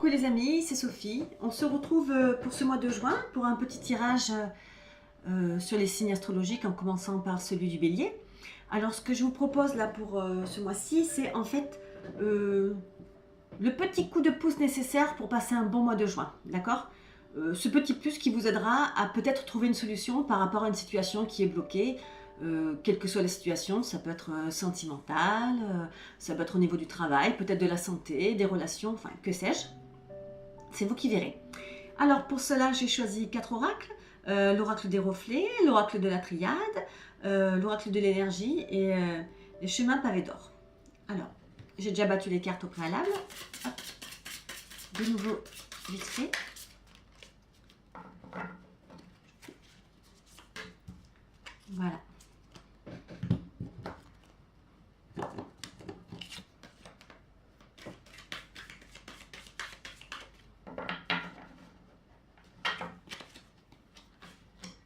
Coucou les amis, c'est Sophie. On se retrouve pour ce mois de juin pour un petit tirage sur les signes astrologiques en commençant par celui du Bélier. Alors ce que je vous propose là pour ce mois-ci, c'est en fait le petit coup de pouce nécessaire pour passer un bon mois de juin, d'accord? Ce petit plus qui vous aidera à peut-être trouver une solution par rapport à une situation qui est bloquée, quelle que soit la situation. Ça peut être sentimental, ça peut être au niveau du travail, peut-être de la santé, des relations, enfin que sais-je. C'est vous qui verrez. Alors pour cela, j'ai choisi 4 oracles. L'oracle des reflets, l'oracle de la triade, l'oracle de l'énergie et les chemins pavés d'or. Alors, j'ai déjà battu les cartes au préalable. Hop. De nouveau, vite fait. Voilà.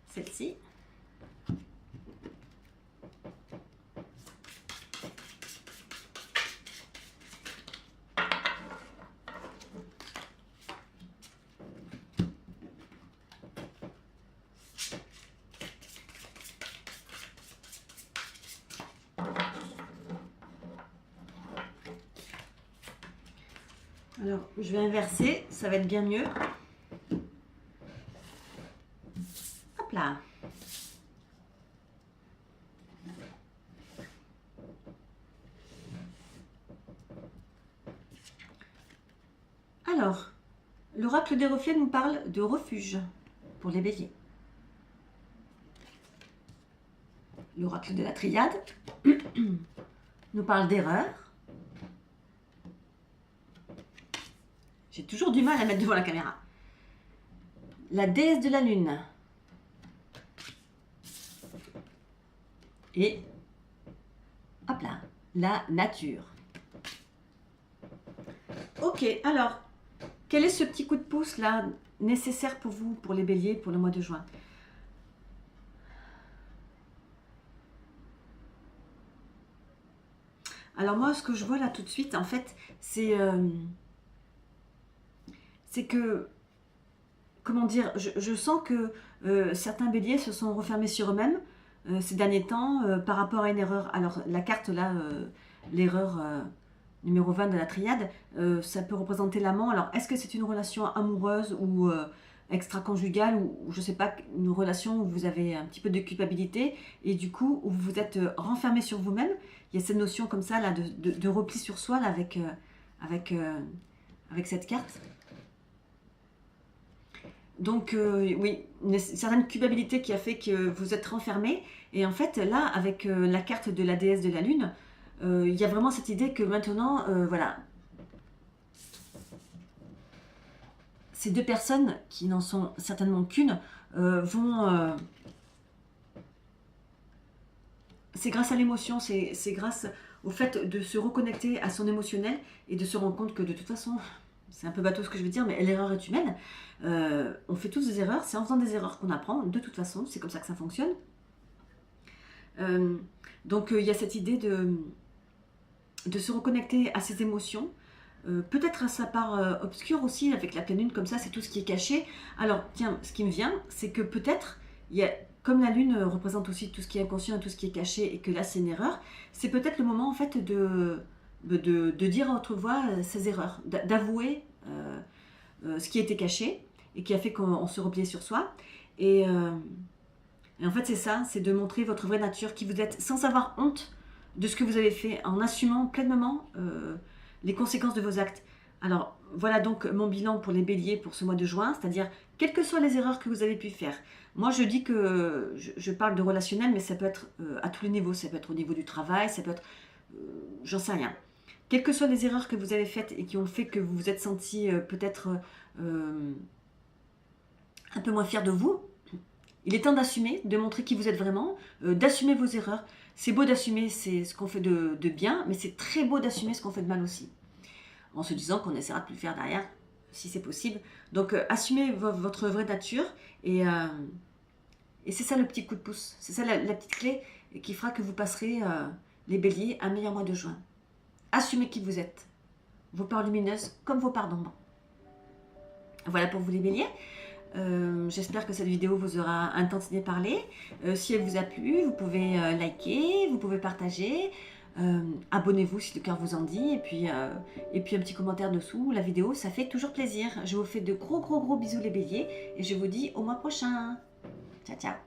Celle-ci. Alors, je vais inverser, ça va être bien mieux. Hop là. Alors, l'oracle des reflets nous parle de refuge pour les béliers. L'oracle de la triade nous parle d'erreur. J'ai toujours du mal à mettre devant la caméra. La déesse de la lune. Et, hop là, la nature. Ok, alors, quel est ce petit coup de pouce là, nécessaire pour vous, pour les béliers, pour le mois de juin? Alors moi, ce que je vois là tout de suite, en fait, c'est que, comment dire, je sens que certains béliers se sont refermés sur eux-mêmes ces derniers temps par rapport à une erreur. Alors la carte là, l'erreur numéro 20 de la triade, ça peut représenter l'amant. Alors est-ce que c'est une relation amoureuse ou extra-conjugale ou je sais pas, une relation où vous avez un petit peu de culpabilité et du coup où vous êtes renfermé sur vous-même? Il y a cette notion comme ça là de repli sur soi là, avec cette carte. Donc oui, une certaine culpabilité qui a fait que vous êtes renfermé. Et en fait, là, avec la carte de la déesse de la lune, il y a vraiment cette idée que maintenant, voilà, ces deux personnes, qui n'en sont certainement qu'une, vont... c'est grâce à l'émotion, c'est grâce au fait de se reconnecter à son émotionnel et de se rendre compte que de toute façon... C'est un peu bateau ce que je veux dire, mais l'erreur est humaine. On fait tous des erreurs, c'est en faisant des erreurs qu'on apprend, de toute façon, c'est comme ça que ça fonctionne. Donc il y a cette idée de se reconnecter à ses émotions, peut-être à sa part obscure aussi, avec la pleine lune, comme ça, c'est tout ce qui est caché. Alors, tiens, ce qui me vient, c'est que peut-être, comme la lune représente aussi tout ce qui est inconscient, tout ce qui est caché, et que là c'est une erreur, c'est peut-être le moment en fait de dire à haute voix ses erreurs, d'avouer ce qui était caché et qui a fait qu'on se repliait sur soi. Et en fait, c'est ça, c'est de montrer votre vraie nature, qui vous êtes, sans avoir honte de ce que vous avez fait, en assumant pleinement les conséquences de vos actes. Alors, voilà donc mon bilan pour les béliers pour ce mois de juin, c'est-à-dire, quelles que soient les erreurs que vous avez pu faire. Moi, je dis que je parle de relationnel, mais ça peut être à tous les niveaux. Ça peut être au niveau du travail, ça peut être... j'en sais rien. Quelles que soient les erreurs que vous avez faites et qui ont fait que vous vous êtes senti peut-être un peu moins fier de vous, il est temps d'assumer, de montrer qui vous êtes vraiment, d'assumer vos erreurs. C'est beau d'assumer ce qu'on fait de bien, mais c'est très beau d'assumer ce qu'on fait de mal aussi. En se disant qu'on essaiera de plus le faire derrière, si c'est possible. Donc assumez votre vraie nature et c'est ça le petit coup de pouce. C'est ça la petite clé qui fera que vous passerez, les béliers, un meilleur mois de juin. Assumez qui vous êtes, vos parts lumineuses comme vos parts d'ombre. Voilà pour vous les béliers. J'espère que cette vidéo vous aura un tantinet parlé. Si elle vous a plu, vous pouvez liker, vous pouvez partager, abonnez-vous si le cœur vous en dit, et puis un petit commentaire dessous. La vidéo, ça fait toujours plaisir. Je vous fais de gros bisous les béliers, et je vous dis au mois prochain. Ciao, ciao.